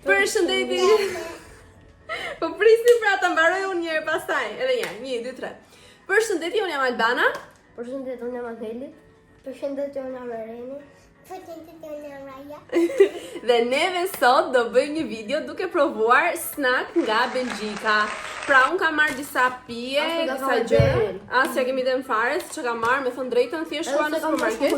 Përshëndetje. Po prisni pra ta mbaroj unë njëherë pastaj. Edhe një, 1, 2, 3. Përshëndetje, unë jam Albana. Përshëndetje, unë jam Angeli. Përshëndetje, unë jam Ereni. Përshëndetje, unë jam Raja. Dhe neve sot do bëjmë një video duke provuar snack nga Belgjika. Pra unë kam marrë disa pije, disa gjëra. Asja kemi dhënë fare, që kam marrë, me thënë drejtën, thjesht shkua në supermarket.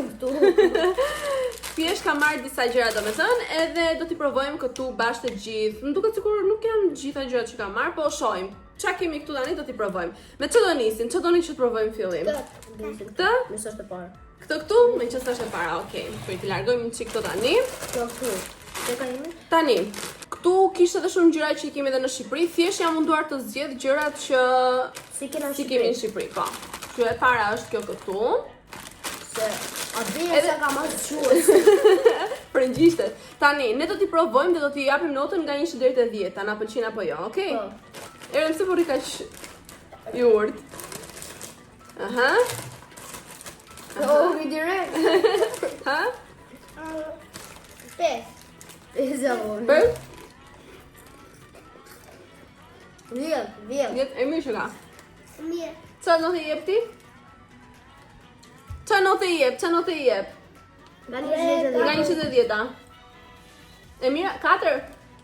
Thjesht kam marrë disa gjëra domethënë, edhe do t'i provojmë këtu bashkë të gjithë. Më duket sikur nuk janë gjitha gjërat që kam marrë, po shohim. Ç'a kemi këtu tani do t'i provojmë. Me ç'do nisim? Ç'do doni që të provojmë fillim? Këtë? Me s'është e parë. Këtë këtu? Me që s'është e para, okej. Po i largojmë një çik këto tani. Këtu. Te ka jemi? Tani, këtu kishte edhe shumë gjëra që i kemi edhe në Shqipëri, thjesht jam munduar të zgjedh gjërat që Si kemi në Shqipëri, po. Kjo e para është kjo këtu. Se a dhe sa ka marrë shues. Frëngjishtet. Tani, ne do t'i provojmë dhe do t'i japim notën nga 1 deri te 10, a na pëlqen apo jo, okay? Po. Erën se po rri kaq i urt. Aha. Oh, vi direkt. Ha? 5. E zavo. Për? 10. E mirë që ka. Mirë. Qa notë i jep ti? Qa notë i jep? Nga 10. Nga 1 deri te 10. E mirë? 4?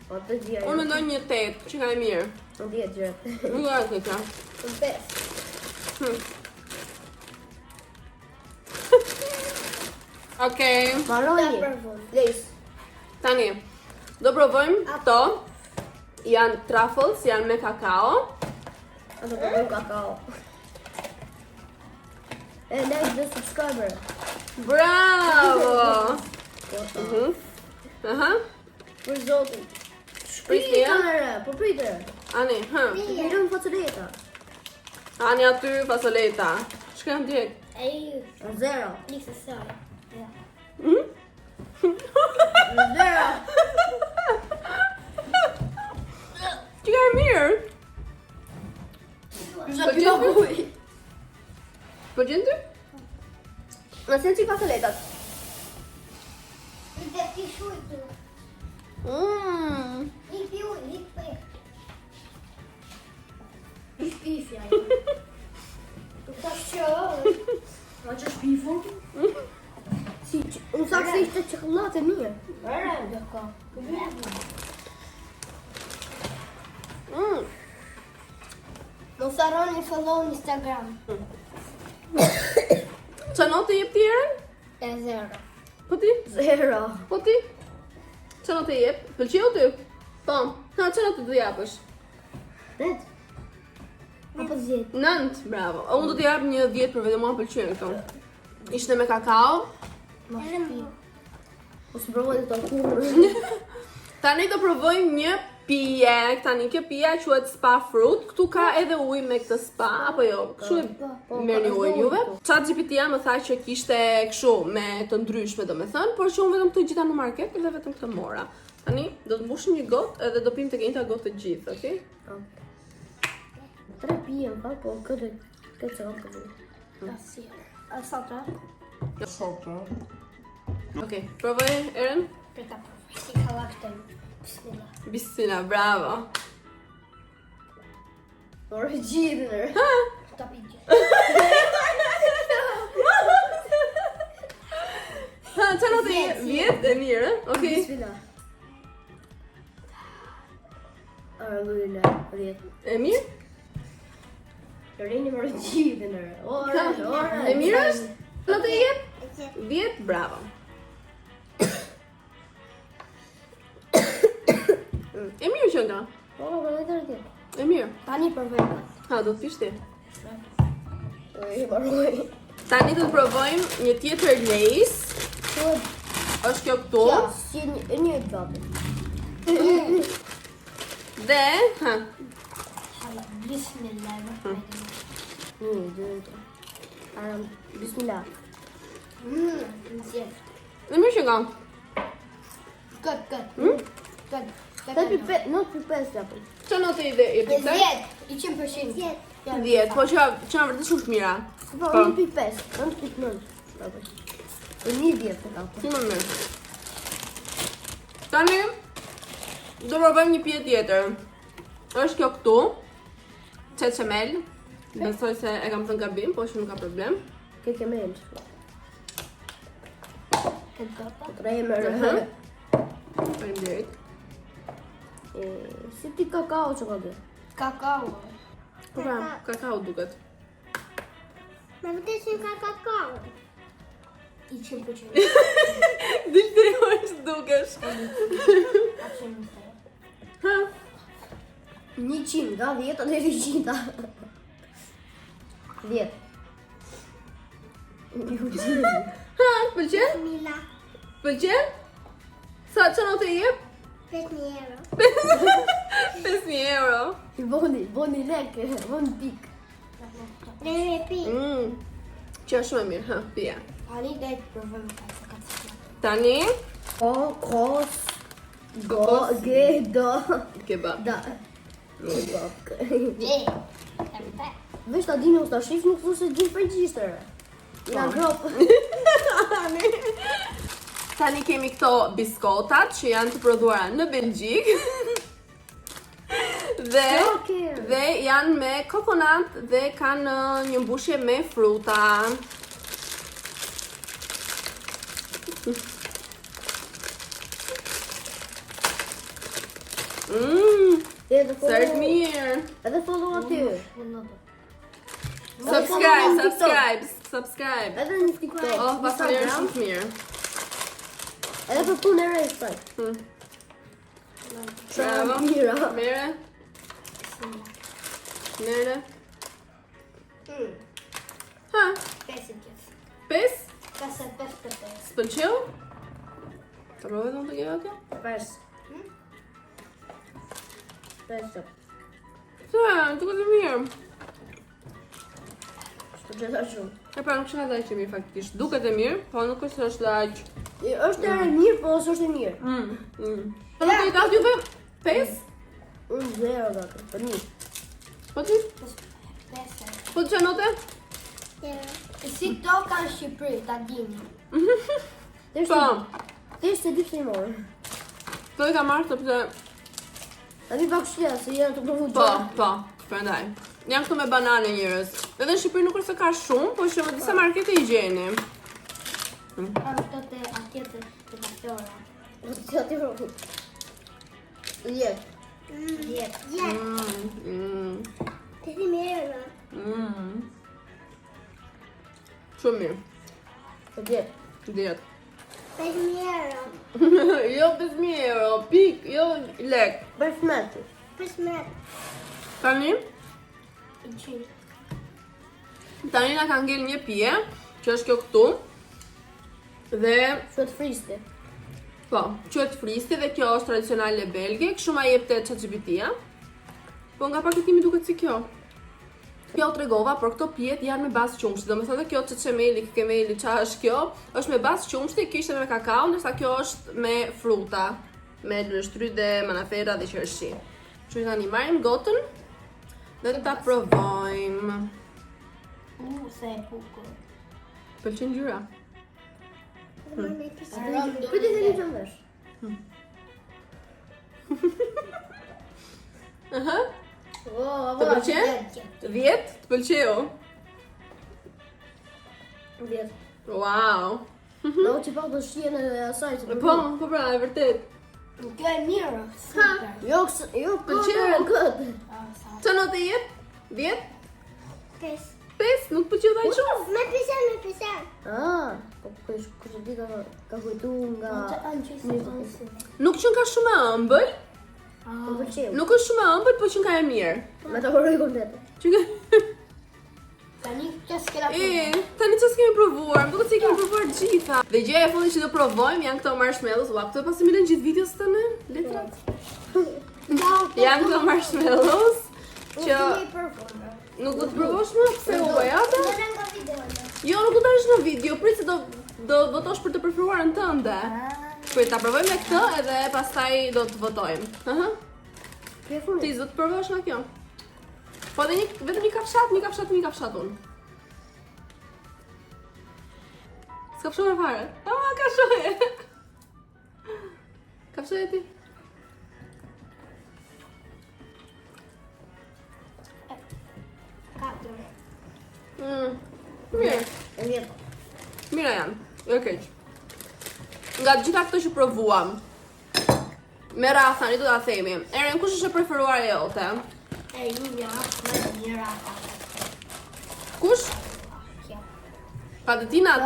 Po të gjë. Unë mendoj një 8, që ka e mirë. Në 10 gjë. Nuk e ke kjo. 5. Okej. Maroni. Lejs. Tani, do provojmë këto. Janë truffles, janë me kakao. Ato të bëjmë kakao. E like dhe subscriber. Bravo! Aha. Për zotin. Prisni, ja? Kamera, po prite. Ani, ha. Mirëm fasoleta. Ani aty fasoleta. Shkëm direkt. Ai, 0. nisë saj. Ja. 0. Që ka e mirë? Po gjenë ty? Në sen që fasoletat. I dhe ti shujtu. I piu, i pe. I shpifja. Ta shqo. Ma që shpifu? Si, unë sakë se ishte çokoladë e mirë. Dhe ka. Mos harroni follow në Instagram. Qa notë i jep ti Eren? E 0. Po ti? 0. Po ti? Qa notë i jep? Pëlqeu ty? Po. Ha, qa notë do japësh? 8. Apo 10. 9, bravo. Unë do t'i jap një 10 për vetëm mua pëlqyen këto. Ishte me kakao. Ma shpi. O së provojnë të kurrë. Tani do provojmë një pije. Tani kjo pija quhet spa fruit. Këtu ka edhe ujë me këtë spa apo jo? Kështu e merrni ujin juve. ChatGPT-ja më tha që kishte kështu me të ndryshme domethënë, por që unë vetëm të gjitha në market dhe vetëm këtë mora. Tani do të mbushim një gotë edhe do pim tek njëjta gotë të gjithë, okay? 3 pije më po këtë se kam të vërë. Asir. Asata. Okej, provoj Eren. Për ta provoj. Si ka lakten. Bismillah. Bismillah, bravo. Orë gjithër. Ta pijë. Ha, qa notë i jep? 10 e mirë, okej. Bismillah. Alhamdulillah, 10. E mirë? Rini më gjithër. Orë. E mirë është? Notë i jep? 10, bravo. E mirë që nga? Po, vërtetër 10. E mirë. Tani provojmë. Ha, do të pish ti. I baroj. Tani do të provojmë një tjetër Lay's. Është kjo këtu. Ja, si një gabë. Dhe, ha, Bismillah. Bismillah. Nxjerr. e mirë që nga? Kët. Not për 5 japë. Që notë i dhe i pikse? 10. 100%. 10, po që nga vërtet shumë të mira. Po, 1.5, 9.9. E një 10 të kapë. Shumë më mirë. Tani, Do provojmë një pije tjetër. Është kjo këtu. Çeçemel. Besoj se e kam thënë gabim, po që nuk ka problem. Ke kemel. Tremer. Faleminderit. Si ti kakao që ka dhe? Kakao. Po pra, kakao duket. Me vërtet që ka kakao. 100%. Dilte është dukesh. Ha, 100, nga 10 deri 100. 10. ha, pëlqen? Mila. Pëlqen? Sa çfarë të jep? 5.000 euro. 5.000 euro. Boni lek, boni pik. Dhe pi. Që është shumë e mirë, ha, pija. Ani dhe të provojmë ka se ka të Tani, Kos. Go, ge, do. kebab. Da. Kebab. Gje. Vesh ta dini usta shif nuk thu se gjithë frëngjishtër. Ja grop. Tani kemi këto biskotat që janë të prodhuara në Belgjik. Dhe janë me kokonat dhe kanë një mbushje me fruta. Sa është mirë. Edhe follow aty. Subscribe. Edhe në TikTok. Oh, pasojë shumë të mirë. Edhe për punë e rejtë. Bravo. Mira. Mere. Mere. Ha, 5 gjithë. 5? Ka se 5 për 5. S'pëlqeu? Ta provoj dhëmë të gjeva kjo? 5. 5. Sa, duket e mirë. Shpërgjeta shumë. E pra nuk shëna daj që mirë faktikisht. Duket e mirë, po nuk është është daj. Është e mirë, po është e mirë. Po nuk e i datë juve 5? Unë 0 gata, për një. Po ti? 5. Po të që note? Si to ka në Shqipëri, ta dini. Po. Thjesht se di pse i morë. To i ka marrë sepse... A di pak shqia, se jenë të provu Po, prandaj. Janë këtu me banane njërës. Edhe në Shqipëri nuk është se ka shumë, po që në disa markete i gjeni. Ka në të atje të kaftore. Ti aty provu. 10. 10. Të di mirë. Shumë mirë. 10. 10. 5.000 euro. Jo 5.000 euro, pik, jo lek. Për shmetë. 5.000. Tani? 100. Tani na ka ngel një pije, që është kjo këtu. Dhe, Shkët fristi. po, quhet fristi dhe kjo është tradicionale belge, kështu ma jep të ChatGPT-a. Po nga paketimi duket si kjo. Kjo tregova, por këto pijet janë me bazë qumshti. Domethënë kjo çeçemeli, kemeli, çfarë është kjo? Është me bazë qumshti, kjo ishte me kakao, ndërsa kjo është me fruta, me lështryde, manafera dhe qershi. Kështu tani marrim gotën dhe ta provojmë. Se e bukur. Pëlqen ngjyra? Për të një të mvesh. Aha. Të pëlqen? 10? Të pëlqeu? 10. Wow. Në që pak të shqien e asaj që Po pra, e vërtet. Kjo e mirë. Super. Jo, Pëlqen? këtë. Çfarë notë jep? 10? 5. 5? Nuk pëlqeu dhaj shumë. Me pisen. Po kështë di ka kujtu nga... Nuk qënë ka shumë e ëmbël, Më pëlqeu. nuk është shumë e ëmbël, po qënë ka e mirë. Me të horoj kompletë. Tani që s'kela Tani që s'kemi provuar, më duket se i kemi provuar gjitha. Dhe gjëja e fundit që do provojmë janë këto marshmallows. Ua, këto pasi milen gjithë videos të në letrat. Janë këto marshmallows që nuk do të provosh më, pse u bajata? Jo, nuk do të është në video, prit se do votosh për të preferuarën tënde. Prit, ta provojmë me këtë edhe pastaj do të votojmë. Aha. Ti do të provosh nga kjo? Po dhe vetëm një kafshat unë. S'ka shumë e fare. Ka shoje. Kafshoje ti? Mirë. E mirë. Mira janë, jo keq. Nga gjitha këto që provuam, me rafani do ta themi. Eren, kush është e preferuar e jote? E një me njëra. Kush? Kjo. Patetinat?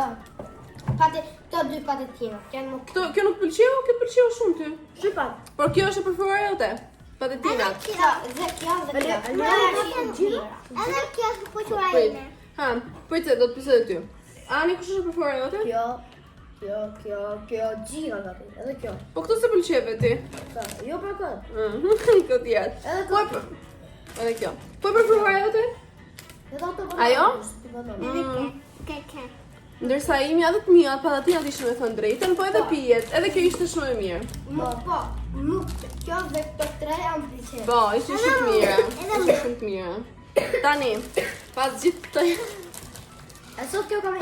Këto dy patetina. Kjo nuk pëlqeu, kjo pëlqeu shumë ty. Shqipa. Por kjo është e preferuar e jote? Patetinat. Dhe kjo dhe kjo. Edhe kjo është po Prit. Ha, prit se do të pyesë ty. Ani, kush është e preferuar e jote? Kjo gjira nga ti. Edhe kjo. Po këto se pëlqeve ti? Jo për këtë. Kjo tjetë. Edhe Po kjo. edhe kjo. Po e preferuar e jote? Edhe ato Ajo? Edhe ke. Ndërsa imi edhe të mia, patatinat ishin me thënë drejtën, po edhe pijet, edhe kjo ishte shumë e mirë. Nuk kjo dhe këto tre janë pëlqyer. Po, ishte shumë të mira. Ishte shumë të mira. Tani, pas gjithë këtij, E sot kjo ka me.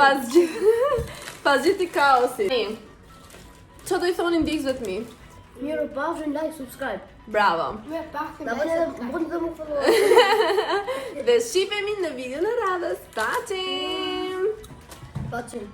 pas gjithë kaosit. Ço do I thoni ndjekësve të mi? Mirë pafshin, like, subscribe. Bravo. Me pak Da bëni edhe bëni dhe mu follow. Dhe shihemi në videon e radhës. Paqim. Paqim.